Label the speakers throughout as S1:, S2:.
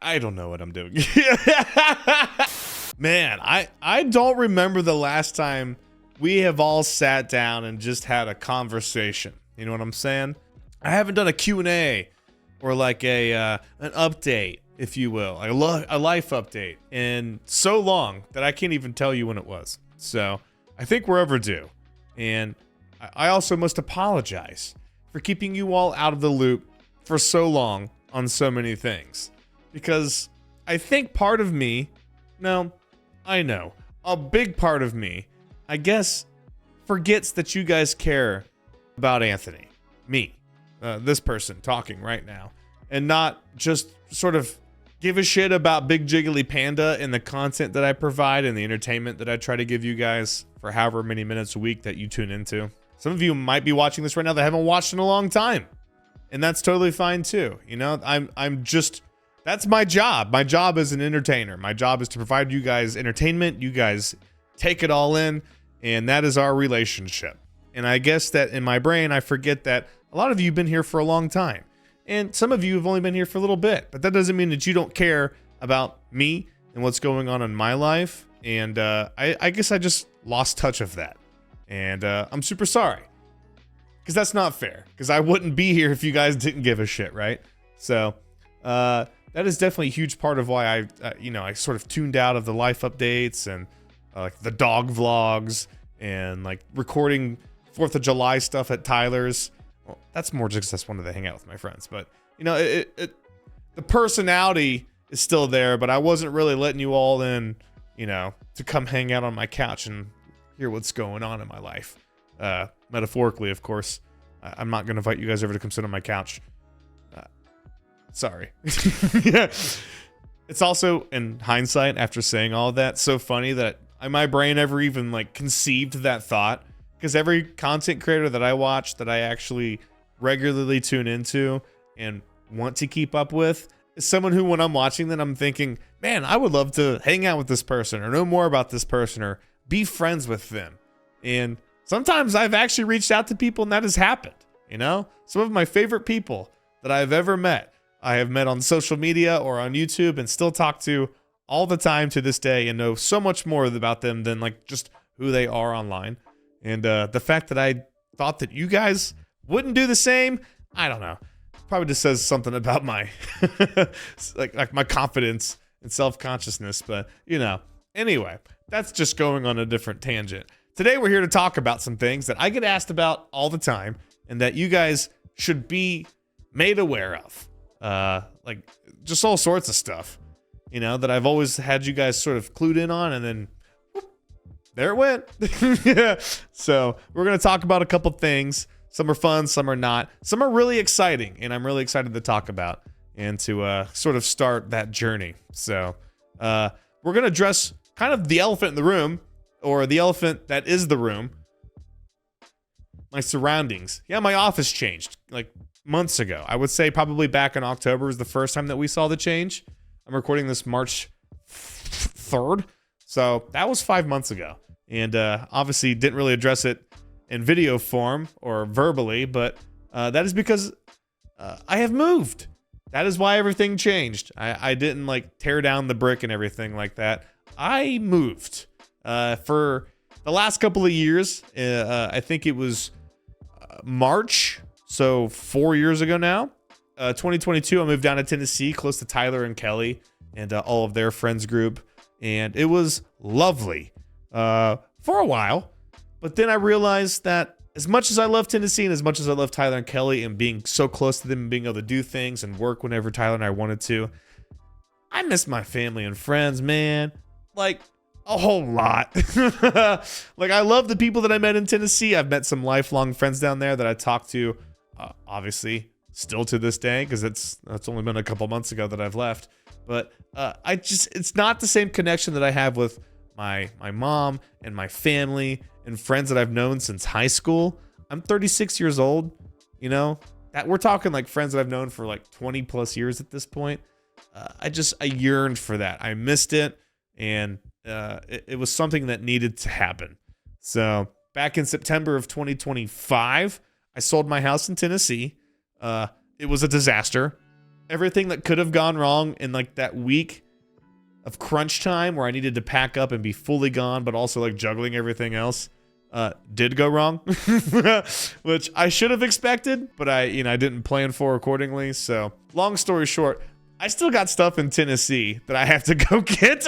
S1: I don't know what I'm doing. Man, I don't remember the last time we have all sat down and just had a conversation. You know what I'm saying? I haven't done a Q&A or like an update, if you will, a life update in so long that I can't even tell you when it was. So I think we're overdue. And I also must apologize for keeping you all out of the loop for so long on so many things. Because I think part of me, no, I know, a big part of me, I guess, forgets that you guys care about Anthony, me, this person talking right now, and not just sort of give a shit about BigJigglyPanda and the content that I provide and the entertainment that I try to give you guys for however many minutes a week that you tune into. Some of you might be watching this right now that haven't watched in a long time, and that's totally fine too. You know, I'm just, that's my job. My job is an entertainer. My job is to provide you guys entertainment. You guys take it all in, and that is our relationship. And I guess that in my brain, I forget that a lot of you have been here for a long time. And some of you have only been here for a little bit. But that doesn't mean that you don't care about me and what's going on in my life. And I guess I just lost touch of that. And I'm super sorry. Because that's not fair. Because I wouldn't be here if you guys didn't give a shit, right? So that is definitely a huge part of why I sort of tuned out of the life updates and like the dog vlogs and like recording 4th of July stuff at Tyler's. Well, that's more just because I wanted to hang out with my friends. But, you know, the personality is still there, but I wasn't really letting you all in, you know, to come hang out on my couch and hear what's going on in my life. Metaphorically, of course. I'm not going to invite you guys over to come sit on my couch. Sorry. Yeah. It's also, in hindsight, after saying all that, so funny that my brain never even like conceived that thought. Because every content creator that I watch, that I actually regularly tune into and want to keep up with, is someone who, when I'm watching them, I'm thinking, man, I would love to hang out with this person or know more about this person or be friends with them. And sometimes I've actually reached out to people and that has happened. You know, some of my favorite people that I've ever met, I have met on social media or on YouTube and still talk to all the time to this day and know so much more about them than like just who they are online. And the fact that I thought that you guys wouldn't do the same, I don't know. Probably just says something about my like my confidence and self-consciousness. But, you know, anyway, that's just going on a different tangent. Today we're here to talk about some things that I get asked about all the time and that you guys should be made aware of. Like just all sorts of stuff, you know, that I've always had you guys sort of clued in on, and then there it went. Yeah. So we're going to talk about a couple things. Some are fun, some are not. Some are really exciting, and I'm really excited to talk about and to sort of start that journey. So we're going to address kind of the elephant in the room, or the elephant that is the room. My surroundings. Yeah, my office changed like months ago. I would say probably back in October was the first time that we saw the change. I'm recording this March 3rd. So that was 5 months ago. And obviously didn't really address it in video form or verbally, but that is because I have moved. That is why everything changed. I didn't like tear down the brick and everything like that. I moved. For the last couple of years, I think it was March, so 4 years ago now. 2022, I moved down to Tennessee, close to Tyler and Kelly and all of their friends group. And it was lovely for a while. But then I realized that as much as I love Tennessee and as much as I love Tyler and Kelly and being so close to them and being able to do things and work whenever Tyler and I wanted to, I miss my family and friends, man. Like a whole lot. Like I love the people that I met in Tennessee. I've met some lifelong friends down there that I talk to, obviously still to this day, because that's only been a couple months ago that I've left. But it's not the same connection that I have with my mom and my family and friends that I've known since high school. I'm 36 years old, you know, that we're talking like friends that I've known for like 20 plus years at this point. I yearned for that. I missed it. And it was something that needed to happen. So back in September of 2025, I sold my house in Tennessee. It was a disaster. everything that could have gone wrong in like that week of crunch time where I needed to pack up and be fully gone, but also like juggling everything else, did go wrong, which I should have expected, but I didn't plan for accordingly. So long story short, I still got stuff in Tennessee that I have to go get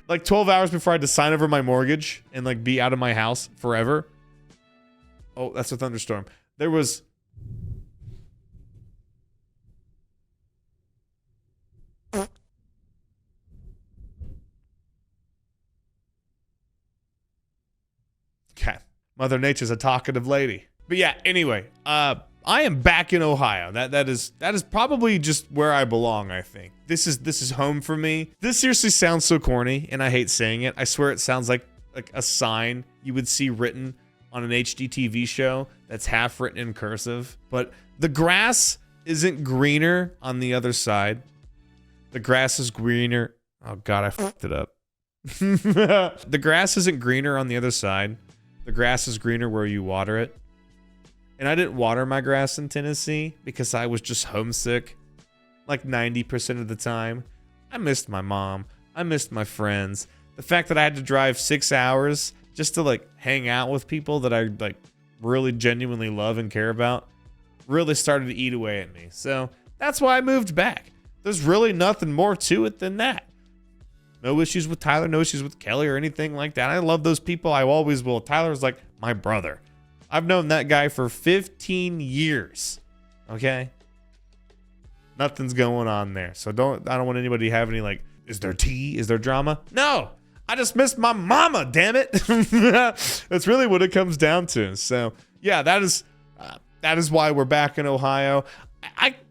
S1: like 12 hours before I had to sign over my mortgage and like be out of my house forever. Oh, that's a thunderstorm. There was... Okay. Mother Nature's a talkative lady. But yeah, anyway, I am back in Ohio. That is probably just where I belong, I think. This is home for me. This seriously sounds so corny, and I hate saying it. I swear it sounds like a sign you would see written on an HGTV show that's half written in cursive. But the grass isn't greener on the other side. The grass is greener. Oh God, I fucked it up. The grass isn't greener on the other side. The grass is greener where you water it. And I didn't water my grass in Tennessee because I was just homesick like 90% of the time. I missed my mom. I missed my friends. The fact that I had to drive 6 hours just to like hang out with people that I like really genuinely love and care about really started to eat away at me. So that's why I moved back. There's really nothing more to it than that. No issues with Tyler, no issues with Kelly or anything like that. I love those people. I always will. Tyler's like my brother. I've known that guy for 15 years. Okay? Nothing's going on there. So I don't want anybody to have any like, is there tea? Is there drama? No. I just missed my mama, damn it. That's really what it comes down to. So, yeah, that is why we're back in Ohio.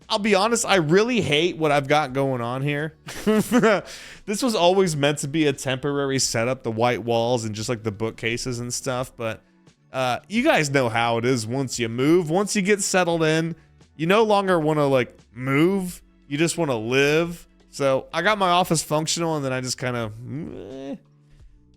S1: I'll be honest, I really hate what I've got going on here. This was always meant to be a temporary setup, the white walls and just like the bookcases and stuff. But you guys know how it is once you move. Once you get settled in, you no longer want to like move. You just want to live. So I got my office functional and then I just kind of,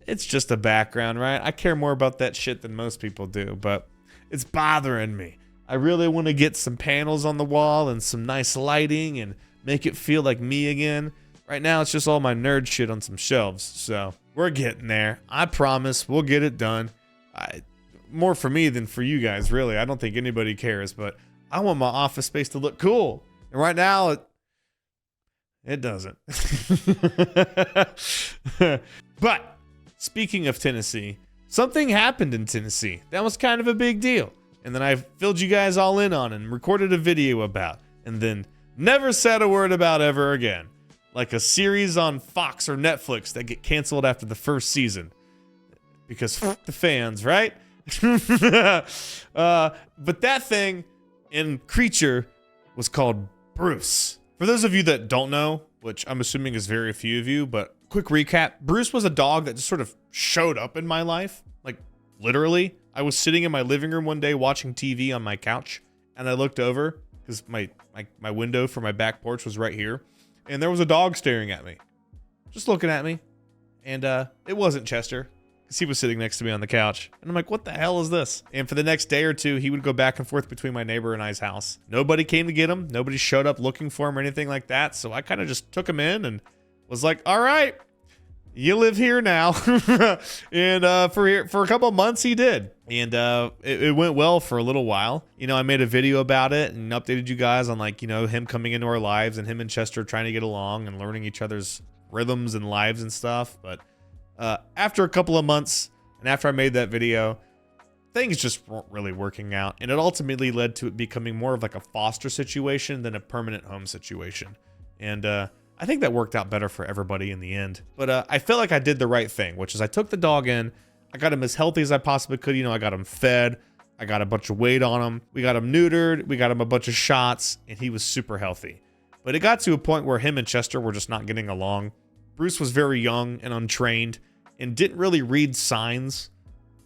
S1: it's just a background, right? I care more about that shit than most people do, but it's bothering me. I really want to get some panels on the wall and some nice lighting and make it feel like me again. Right now, it's just all my nerd shit on some shelves. So we're getting there. I promise we'll get it done. More for me than for you guys, really. I don't think anybody cares, but I want my office space to look cool. And right now, it doesn't. But speaking of Tennessee, something happened in Tennessee. That was kind of a big deal. And then I filled you guys all in on and recorded a video about, and then never said a word about ever again. Like a series on Fox or Netflix that get canceled after the first season. Because fuck the fans, right? But that thing in Creature was called Bruce. For those of you that don't know, which I'm assuming is very few of you, but quick recap. Bruce was a dog that just sort of showed up in my life. Like, literally. I was sitting in my living room one day watching TV on my couch, and I looked over because my window for my back porch was right here, and there was a dog staring at me, just looking at me, and it wasn't Chester because he was sitting next to me on the couch, and I'm like, what the hell is this? And for the next day or two, he would go back and forth between my neighbor and I's house. Nobody came to get him. Nobody showed up looking for him or anything like that, so I kind of just took him in and was like, all right, you live here now. And for a couple of months he did. And it went well for a little while. You know, I made a video about it and updated you guys on like, you know, him coming into our lives and him and Chester trying to get along and learning each other's rhythms and lives and stuff. But after a couple of months and after I made that video, things just weren't really working out. And it ultimately led to it becoming more of like a foster situation than a permanent home situation. And I think that worked out better for everybody in the end. But I felt like I did the right thing, which is I took the dog in. I got him as healthy as I possibly could. You know, I got him fed. I got a bunch of weight on him. We got him neutered. We got him a bunch of shots, and he was super healthy. But it got to a point where him and Chester were just not getting along. Bruce was very young and untrained and didn't really read signs,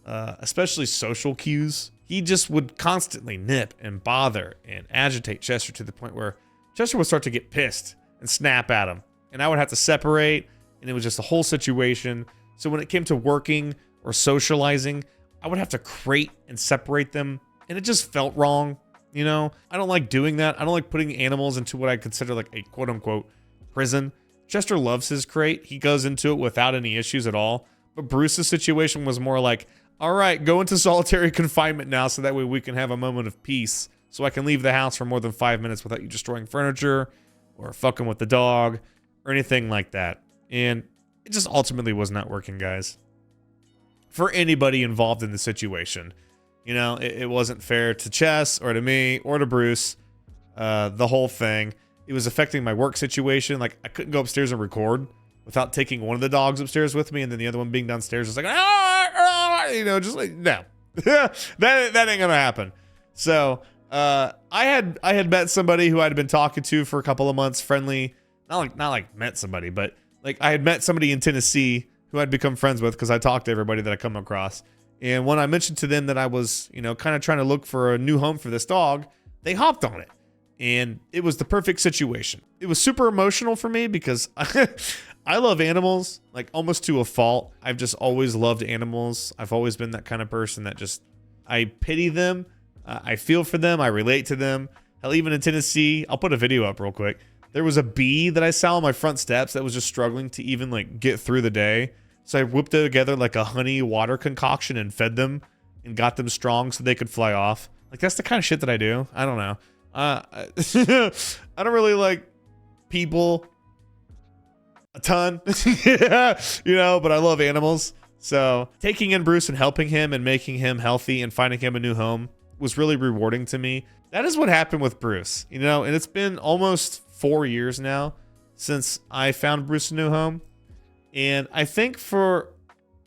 S1: especially social cues. He just would constantly nip and bother and agitate Chester to the point where Chester would start to get pissed and snap at him. And I would have to separate, and it was just a whole situation. So when it came to working or socializing, I would have to crate and separate them, and it just felt wrong. You know, I don't like doing that. I don't like putting animals into what I consider like a quote unquote prison. Chester loves his crate. He goes into it without any issues at all. But Bruce's situation was more like, all right, go into solitary confinement now so that way we can have a moment of peace. So I can leave the house for more than 5 minutes without you destroying furniture or fucking with the dog or anything like that. And it just ultimately was not working, guys. For anybody involved in the situation. You know, it wasn't fair to Chess or to me or to Bruce. The whole thing. It was affecting my work situation. Like, I couldn't go upstairs and record without taking one of the dogs upstairs with me and then the other one being downstairs. It's like, you know, just like, no. that ain't gonna happen. So, I had met somebody who I'd been talking to for a couple of months, friendly. Not like met somebody, but like I had met somebody in Tennessee who I'd become friends with because I talked to everybody that I come across. And when I mentioned to them that I was, you know, kind of trying to look for a new home for this dog, they hopped on it. And it was the perfect situation. It was super emotional for me because I love animals, like almost to a fault. I've just always loved animals. I've always been that kind of person that just, I pity them. I feel for them. I relate to them. Hell, even in Tennessee, I'll put a video up real quick. There was a bee that I saw on my front steps that was just struggling to even like get through the day. So I whipped together like a honey water concoction and fed them and got them strong so they could fly off. Like, that's the kind of shit that I do. I don't know. I don't really like people a ton, you know, but I love animals. So taking in Bruce and helping him and making him healthy and finding him a new home was really rewarding to me. That is what happened with Bruce, you know, and it's been almost 4 years now since I found Bruce a new home. And I think for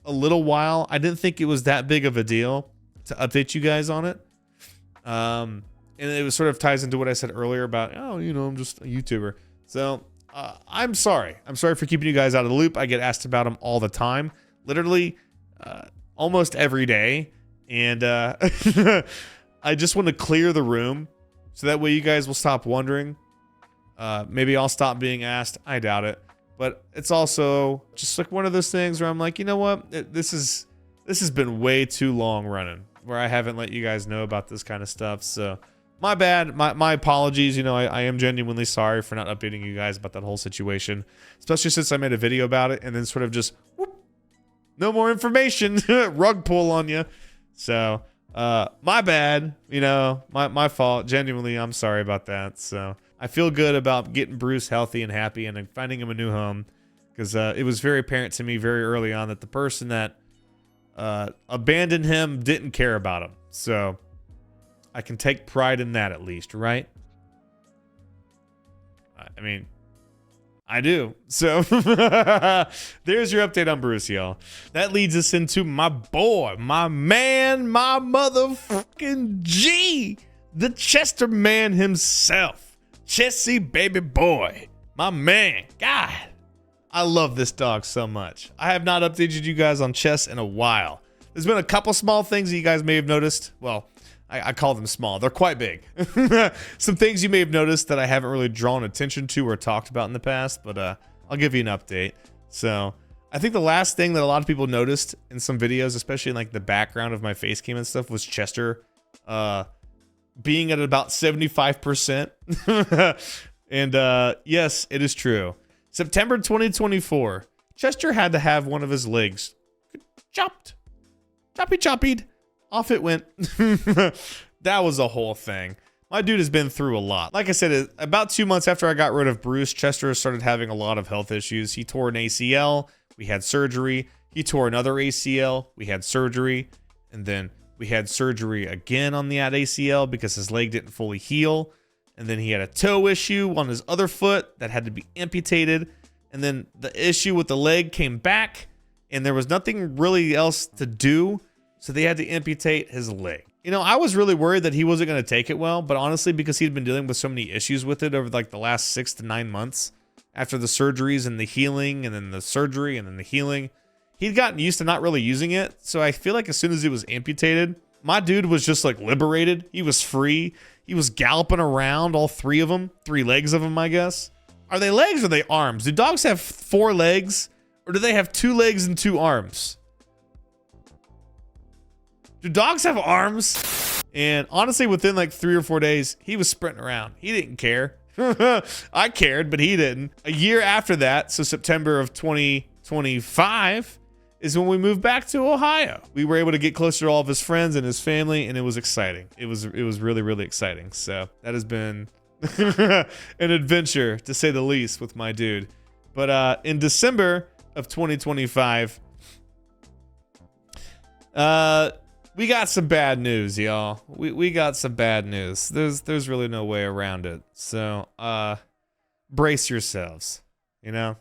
S1: a little while, I didn't think it was that big of a deal to update you guys on it. And it was sort of ties into what I said earlier about, oh, you know, I'm just a YouTuber. So I'm sorry. I'm sorry for keeping you guys out of the loop. I get asked about them all the time, literally almost every day. And I just want to clear the room so that way you guys will stop wondering. Maybe I'll stop being asked. I doubt it. But it's also just like one of those things where I'm like, you know what? This has been way too long running where I haven't let you guys know about this kind of stuff. So my bad. My apologies. You know, I am genuinely sorry for not updating you guys about that whole situation, especially since I made a video about it and then sort of just whoop, no more information, rug pull on you. So my bad. You know, my fault. Genuinely, I'm sorry about that. So I feel good about getting Bruce healthy and happy and finding him a new home because it was very apparent to me very early on that the person that abandoned him didn't care about him. So I can take pride in that at least, right? I mean, I do. So there's your update on Bruce, y'all. That leads us into my boy, my man, my motherfucking G, the Chester man himself. Chessy baby boy, my man. God, I love this dog so much. I have not updated you guys on Chess in a while. There's been a couple small things that you guys may have noticed. Well, I call them small. They're quite big. Some things you may have noticed that I haven't really drawn attention to or talked about in the past, but I'll give you an update. So I think the last thing that a lot of people noticed in some videos, especially in like the background of my face cam and stuff, was Chester being at about 75%. And yes, it is true. September 2024, Chester had to have one of his legs chopped. Choppied. Off it went. That was a whole thing. My dude has been through a lot. Like I said, about 2 months after I got rid of Bruce, Chester started having a lot of health issues. He tore an ACL. We had surgery. He tore another ACL. We had surgery. And then we had surgery again on that ACL because his leg didn't fully heal. And then he had a toe issue on his other foot that had to be amputated. And then the issue with the leg came back and there was nothing really else to do. So they had to amputate his leg. You know, I was really worried that he wasn't going to take it well, but honestly, because he'd been dealing with so many issues with it over like the last 6 to 9 months after the surgeries and the healing and then the surgery and then the healing, he'd gotten used to not really using it. So I feel like as soon as it was amputated, my dude was just like liberated. He was free. He was galloping around, all 3 of them, 3 legs of them, I guess. Are they legs or are they arms? Do dogs have 4 legs or do they have 2 legs and 2 arms? Do dogs have arms? And honestly, within like 3 or 4 days, he was sprinting around. He didn't care. I cared, but he didn't. A year after that, so September of 2025, is when we moved back to Ohio. We were able to get closer to all of his friends and his family, and it was exciting. It was really, really exciting. So that has been an adventure, to say the least, with my dude. But in December of 2025, we got some bad news, y'all. We got some bad news. There's really no way around it. So brace yourselves. You know,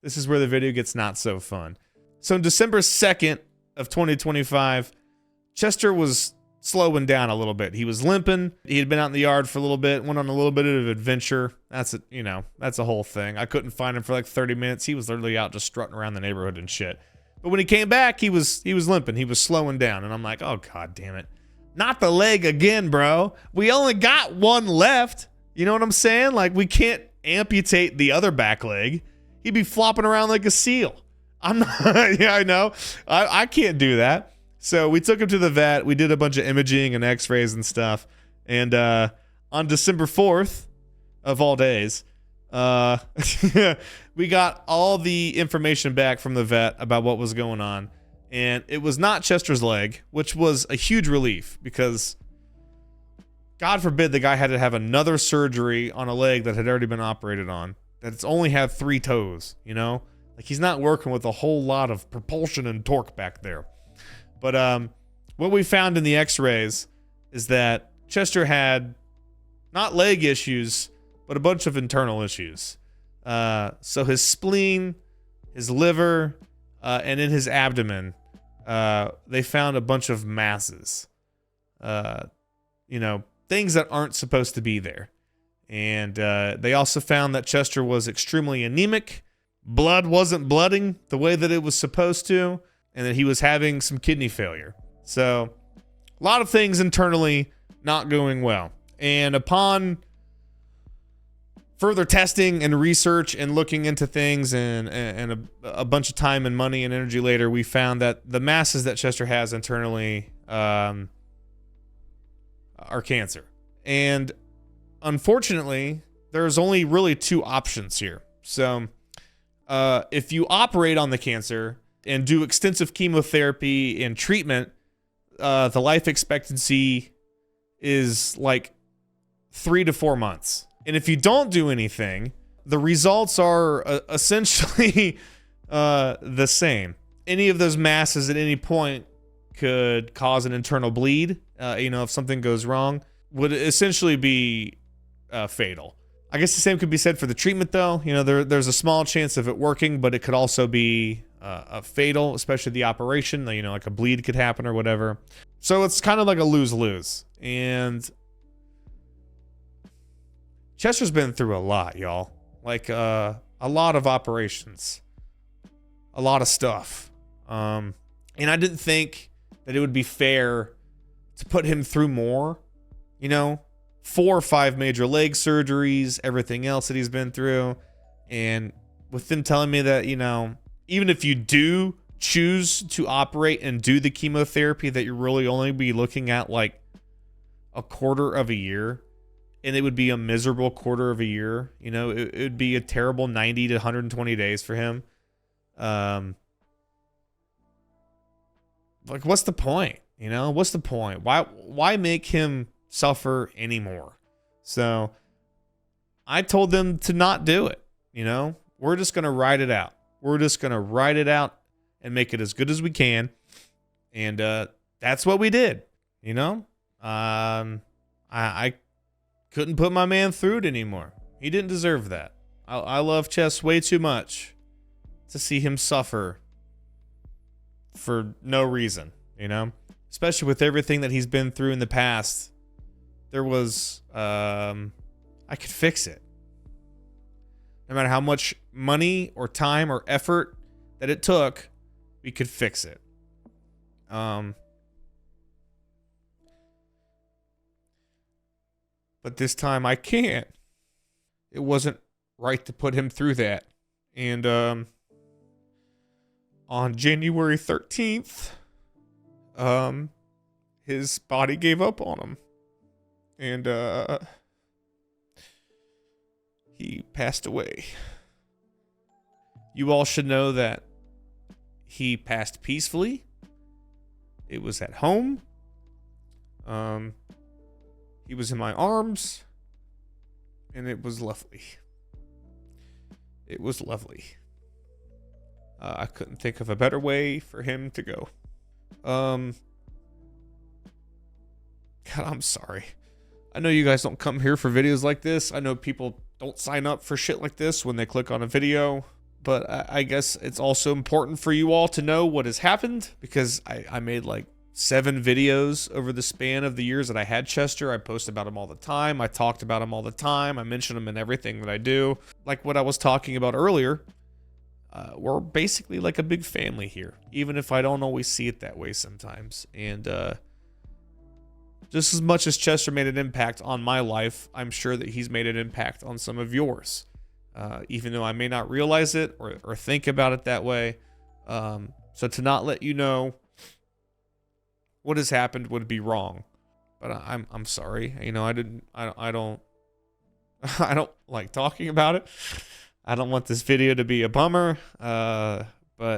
S1: this is where the video gets not so fun. So on December 2nd of 2025, Chester was slowing down a little bit. He was limping. He had been out in the yard for a little bit, went on a little bit of an adventure. That's a whole thing. I couldn't find him for like 30 minutes. He was literally out just strutting around the neighborhood and shit. But when he came back, he was limping. He was slowing down. And I'm like, oh, God damn it. Not the leg again, bro. We only got one left. You know what I'm saying? Like, we can't amputate the other back leg. He'd be flopping around like a seal. I'm not, yeah, I know. I can't do that. So we took him to the vet. We did a bunch of imaging and x-rays and stuff. And on December 4th, of all days, we got all the information back from the vet about what was going on. And it was not Chester's leg, which was a huge relief because God forbid the guy had to have another surgery on a leg that had already been operated on. That's only had 3 toes, you know? Like, he's not working with a whole lot of propulsion and torque back there. But what we found in the x-rays is that Chester had not leg issues, but a bunch of internal issues. So his spleen, his liver, and in his abdomen, they found a bunch of masses. Things that aren't supposed to be there. And they also found that Chester was extremely anemic. Blood wasn't blooding the way that it was supposed to, and that he was having some kidney failure. So a lot of things internally not going well. And upon further testing and research and looking into things and a bunch of time and money and energy later, we found that the masses that Chester has internally are cancer. And unfortunately, there's only really 2 options here. So if you operate on the cancer and do extensive chemotherapy and treatment, the life expectancy is like 3 to 4 months. And if you don't do anything, the results are essentially the same. Any of those masses at any point could cause an internal bleed. If something goes wrong, would essentially be fatal. I guess the same could be said for the treatment, though. There's a small chance of it working, but it could also be fatal, especially the operation. Like a bleed could happen or whatever. So it's kind of like a lose-lose. And Chester's been through a lot, y'all. Like a lot of operations, a lot of stuff. And I didn't think that it would be fair to put him through more. 4 or 5 major leg surgeries, everything else that he's been through. And with them telling me that, even if you do choose to operate and do the chemotherapy, that you're really only be looking at like a quarter of a year. And it would be a miserable quarter of a year. It would be a terrible 90 to 120 days for him. Like, what's the point? What's the point? Why make him suffer anymore? So I told them to not do it. We're just going to ride it out. We're just going to ride it out and make it as good as we can. And that's what we did. I couldn't put my man through it anymore. He didn't deserve that. I love Chess way too much to see him suffer for no reason, especially with everything that he's been through in the past. There was, I could fix it. No matter how much money or time or effort that it took, we could fix it. But this time I can't. It wasn't right to put him through that. And on January 13th, his body gave up on him. And he passed away. You all should know that he passed peacefully. It was at home. He was in my arms. And it was lovely. It was lovely. I couldn't think of a better way for him to go. God, I'm sorry. I know you guys don't come here for videos like this. I know people don't sign up for shit like this when they click on a video. But I guess it's also important for you all to know what has happened, because I made like 7 videos over the span of the years that I had Chester. I post about him all the time. I talked about him all the time. I mention him in everything that I do. Like what I was talking about earlier, we're basically like a big family here, even if I don't always see it that way sometimes. And just as much as Chester made an impact on my life, I'm sure that he's made an impact on some of yours. Even though I may not realize it or think about it that way. So to not let you know what has happened would be wrong. But I'm sorry. You know, I don't I don't like talking about it. I don't want this video to be a bummer. But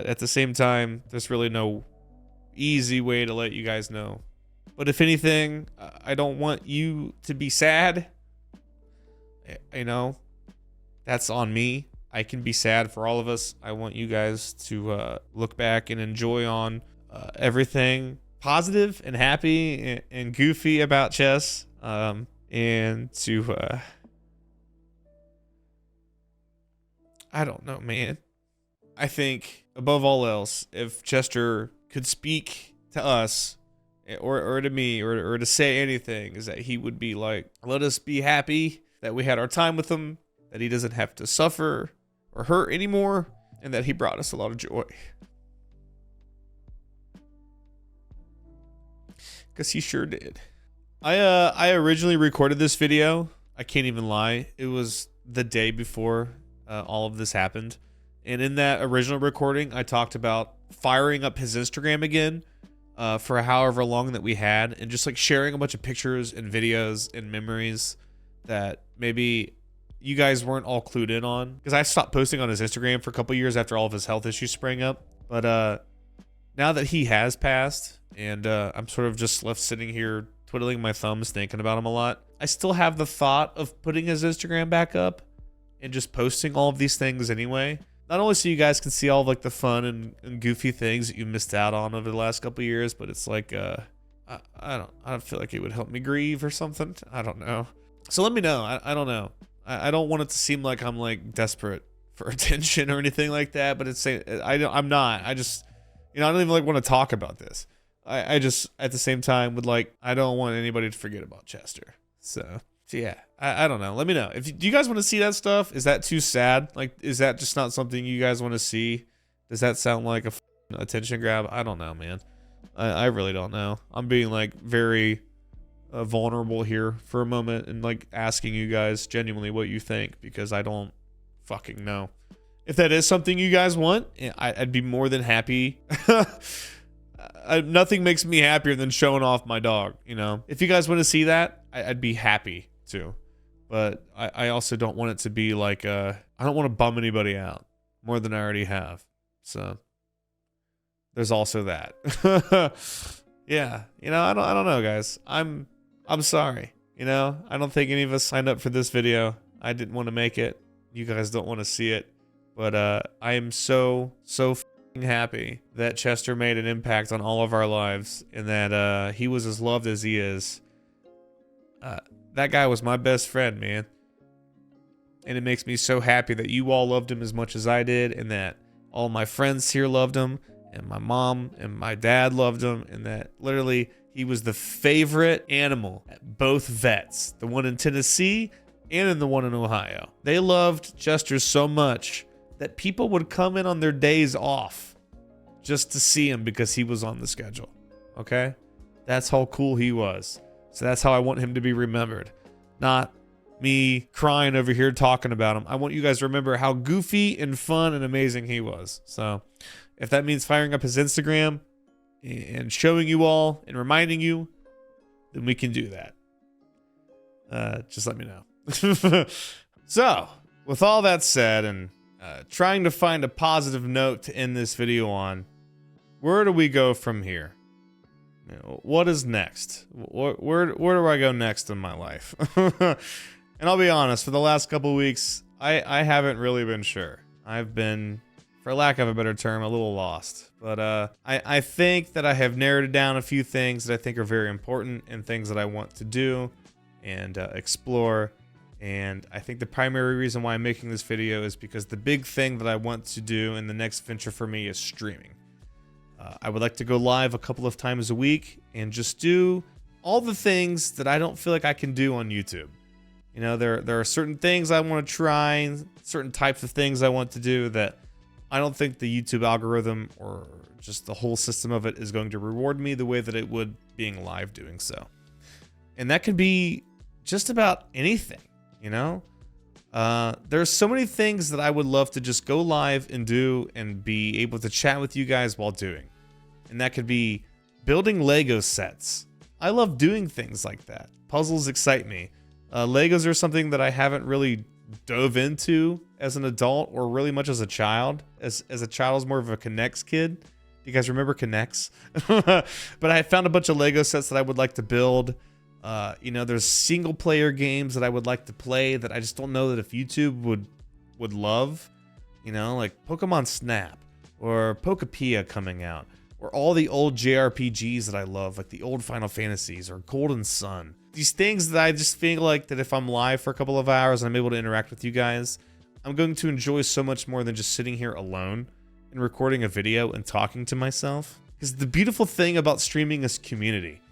S1: at the same time, there's really no easy way to let you guys know. But if anything, I don't want you to be sad. You know, that's on me. I can be sad for all of us. I want you guys to look back and enjoy on everything positive and happy and goofy about chess. And to, I don't know, man. I think above all else, if Chester could speak to us or to me or to say anything, is that he would be like, let us be happy that we had our time with him, that he doesn't have to suffer or hurt anymore, and that he brought us a lot of joy. Because he sure did. I originally recorded this video. I can't even lie. It was the day before all of this happened. And in that original recording, I talked about firing up his Instagram again for however long that we had, and just like sharing a bunch of pictures and videos and memories that maybe you guys weren't all clued in on. Because I stopped posting on his Instagram for a couple years after all of his health issues sprang up. But now that he has passed, and I'm sort of just left sitting here twiddling my thumbs thinking about him a lot, I still have the thought of putting his Instagram back up and just posting all of these things anyway. Not only so you guys can see all of like the fun and goofy things that you missed out on over the last couple of years, but it's like I don't feel like it would help me grieve or something. I don't know. So let me know. I don't know. I don't want it to seem like I'm like desperate for attention or anything like that, but I'm not. I just, you know, I don't even like want to talk about this. I just at the same time would like, I don't want anybody to forget about Chester. So yeah, I don't know. Let me know. Do you guys want to see that stuff? Is that too sad? Like, is that just not something you guys want to see? Does that sound like a attention grab? I don't know, man. I really don't know. I'm being like very vulnerable here for a moment and like asking you guys genuinely what you think, because I don't fucking know. If that is something you guys want, I'd be more than happy. Nothing makes me happier than showing off my dog, you know? If you guys want to see that, I'd be happy to. But I also don't want it to be like, I don't want to bum anybody out more than I already have. So there's also that. Yeah, you know, I don't know, guys. I'm sorry. You know, I don't think any of us signed up for this video. I didn't want to make it. You guys don't want to see it. But I am so happy that Chester made an impact on all of our lives, and that he was as loved as he is. That guy was my best friend, man. And it makes me so happy that you all loved him as much as I did, and that all my friends here loved him, and my mom and my dad loved him, and that literally he was the favorite animal at both vets, the one in Tennessee and in the one in Ohio. They loved Chester so much that people would come in on their days off just to see him because he was on the schedule. Okay? That's how cool he was. So that's how I want him to be remembered. Not me crying over here talking about him. I want you guys to remember how goofy and fun and amazing he was. So if that means firing up his Instagram and showing you all and reminding you then we can do that. Just let me know. So, with all that said, and trying to find a positive note to end this video on, where do we go from here? You know, what is next? Where do I go next in my life? And I'll be honest, for the last couple weeks, I haven't really been sure. I've been, for lack of a better term, a little lost. But I think that I have narrowed it down a few things that I think are very important and things that I want to do and explore. And I think the primary reason why I'm making this video is because the big thing that I want to do in the next venture for me is streaming. I would like to go live a couple of times a week and just do all the things that I don't feel like I can do on YouTube. You know, there are certain things I want to try, certain types of things I want to do that I don't think the YouTube algorithm or just the whole system of it is going to reward me the way that it would being live doing so. And that could be just about anything, you know? There's so many things that I would love to just go live and do and be able to chat with you guys while doing. And that could be building Lego sets. I love doing things like that. Puzzles excite me. Legos are something that I haven't really dove into as an adult or really much as a child. As a child, I was more of a Connects kid. You guys remember Connects? But I found a bunch of Lego sets that I would like to build. You know, there's single player games that I would like to play that I just don't know that if YouTube would love. You know, like Pokemon Snap or Pokepia coming out, or all the old JRPGs that I love, like the old Final Fantasies or Golden Sun. These things that I just feel like that if I'm live for a couple of hours and I'm able to interact with you guys, I'm going to enjoy so much more than just sitting here alone and recording a video and talking to myself. Because the beautiful thing about streaming is community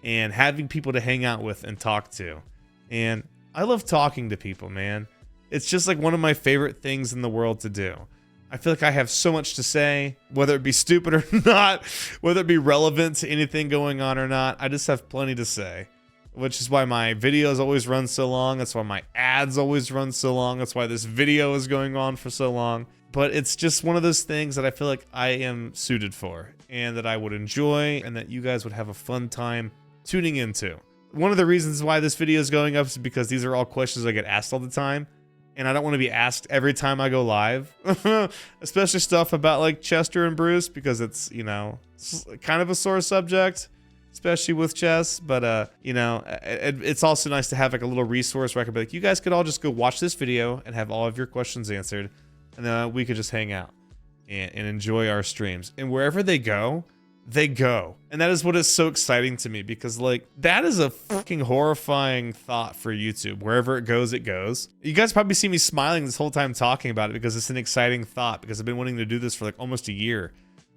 S1: and having people to hang out with and talk to. And I love talking to people, man. It's just like one of my favorite things in the world to do. I feel like I have so much to say, whether it be stupid or not, whether it be relevant to anything going on or not. I just have plenty to say, which is why my videos always run so long. That's why my ads always run so long. That's why this video is going on for so long. But it's just one of those things that I feel like I am suited for and that I would enjoy and that you guys would have a fun time tuning into. One of the reasons why this video is going up is because these are all questions I get asked all the time. And I don't want to be asked every time I go live, especially stuff about like Chester and Bruce, because it's, you know, it's kind of a sore subject, especially with chess. But, you know, it's also nice to have like a little resource where I could be like, you guys could all just go watch this video and have all of your questions answered. And then we could just hang out and enjoy our streams. And wherever they go, they go. And that is what is so exciting to me, because like that is a fucking horrifying thought for YouTube. Wherever it goes, it goes. You guys probably see me smiling this whole time talking about it because it's an exciting thought, because I've been wanting to do this for like almost a year.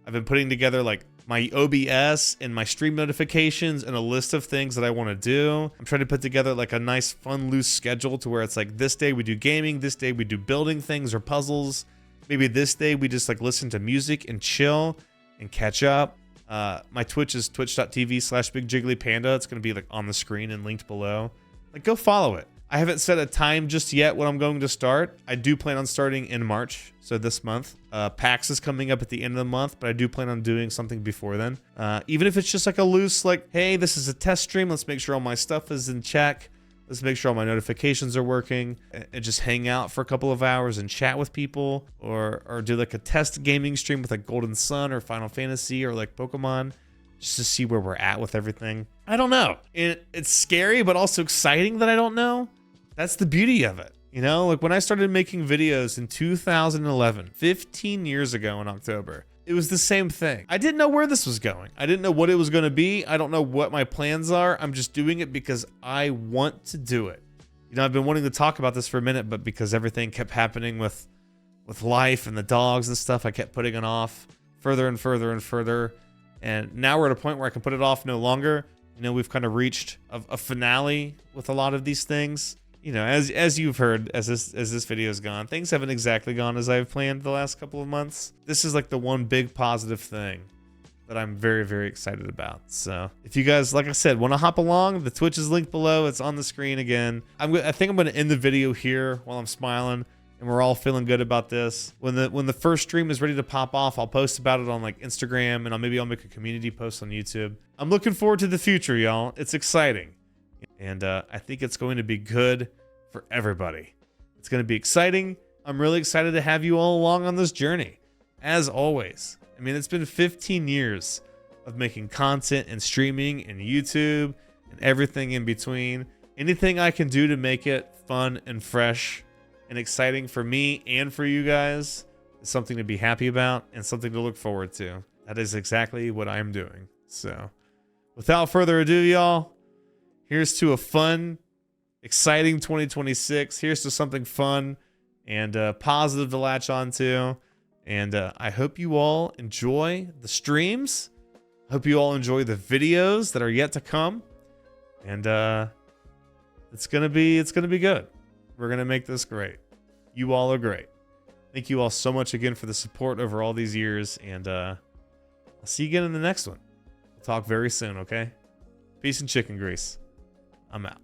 S1: I've been putting together like my OBS and my stream notifications and a list of things that I want to do. I'm trying to put together like a nice fun loose schedule to where it's like this day we do gaming, this day we do building things or puzzles. Maybe this day we just like listen to music and chill and catch up. My Twitch is twitch.tv/BigJigglyPanda. It's going to be like on the screen and linked below. Like, go follow it. I haven't set a time just yet when I'm going to start. I do plan on starting in March, so this month. PAX is coming up at the end of the month, but I do plan on doing something before then. Even if it's just like a loose, like, hey, this is a test stream. Let's make sure all my stuff is in check. Let's make sure all my notifications are working, and just hang out for a couple of hours and chat with people, or do like a test gaming stream with like Golden Sun or Final Fantasy or like Pokemon, just to see where we're at with everything. I don't know. It's scary, but also exciting that I don't know. That's the beauty of it. You know, like when I started making videos in 2011, 15 years ago in October, it was the same thing. I didn't know where this was going. I didn't know what it was going to be. I don't know what my plans are. I'm just doing it because I want to do it. You know, I've been wanting to talk about this for a minute, but because everything kept happening with life and the dogs and stuff, I kept putting it off further and further and further. And now we're at a point where I can put it off no longer. You know, we've kind of reached a finale with a lot of these things. You know, as you've heard, as this video has gone, things haven't exactly gone as I've planned the last couple of months. This is like the one big positive thing that I'm very, very excited about. So if you guys, like I said, want to hop along, the Twitch is linked below. It's on the screen again. I think I'm going to end the video here while I'm smiling. and we're all feeling good about this. When the first stream is ready to pop off, I'll post about it on like Instagram, and maybe I'll make a community post on YouTube. I'm looking forward to the future, y'all. It's exciting, and I think it's going to be good for everybody. It's going to be exciting. I'm really excited to have you all along on this journey. As always, I mean, it's been 15 years of making content and streaming and YouTube and everything in between. Anything I can do to make it fun and fresh and exciting for me and for you guys is something to be happy about and something to look forward to. That is exactly what I'm doing. So without further ado, y'all, here's to a fun, exciting 2026. Here's to something fun and positive to latch onto. And I hope you all enjoy the streams. I hope you all enjoy the videos that are yet to come. And it's gonna be good. We're gonna make this great. You all are great. Thank you all so much again for the support over all these years. And I'll see you again in the next one. We'll talk very soon, okay? Peace and chicken grease. I'm out.